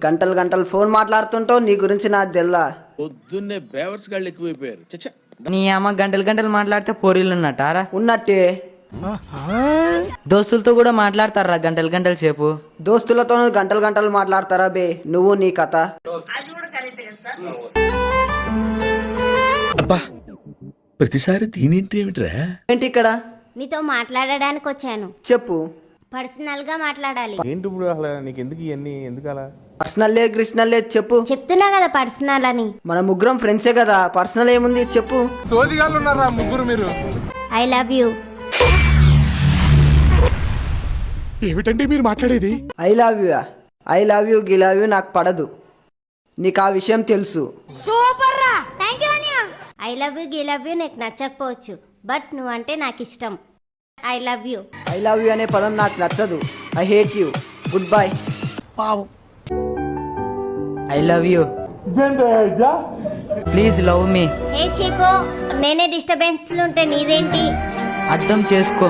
గంటలు గంటలు ఫోన్ మాట్లాడుతుంటావు, నీ గురించి నాకు తెల్దా? పొద్దున్నే బేవర్స్ గాళ్ళు ఎక్కువైపోయారు. చచ్చా, నీ అమ్మ గంటలు గంటలు మాట్లాడితే పోరీలు ఉన్నట్టారా? ఉన్నట్టే. దోస్తులతో కూడా మాట్లాడతారా గంటలు గంటలు సేపు? దోస్తులతో గంటలు గంటలు మాట్లాడతారా బే? నువ్వు నీ కథ. అబ్బా ప్రతిసారి దీనింటి ఏమిట్రా? ఏంటి ఇక్కడ? నీతో మాట్లాడడానికి వచ్చాను. చెప్పు. పర్సనల్ గా మాట్లాడాలి. ఏంటి ఇప్పుడు అసలు నీకు ఎందుకు ఇవన్నీ, ఎందుకు అలా? పర్సనల్ లేదు, కృష్ణల్ లేదు, చెప్పు. చెప్తున్నా కదా పర్సనల్ అని. మన ముగ్గురం ఫ్రెండ్సే కదా, పర్సనల్ ఏముంది చెప్పు. సోదిగాళ్ళు ఉన్నారా ముగ్గురు మీరు? I love you. ఏమిటండి మీరు మాట్లాడేది? I love you, I love you గిలవ్ యూ నాకు పడదు, నీకు ఆ విషయం తెలుసు. సూపర్ రా, థాంక్యూ అనియా. ఐ లవ్ యూ గిలవ్ యూ నీకు నచ్చకపోవచ్చు, బట్ నువ్వంటే నాకు ఇష్టం. I love you. I love you అనే పదం నాకు నచ్చదు. I hate you. Goodbye. I love you, please love me. ఏ చెప్పు, నేనే డిస్టర్బెన్స్ ఉంటే నీదేంటి? అర్థం చేసుకో.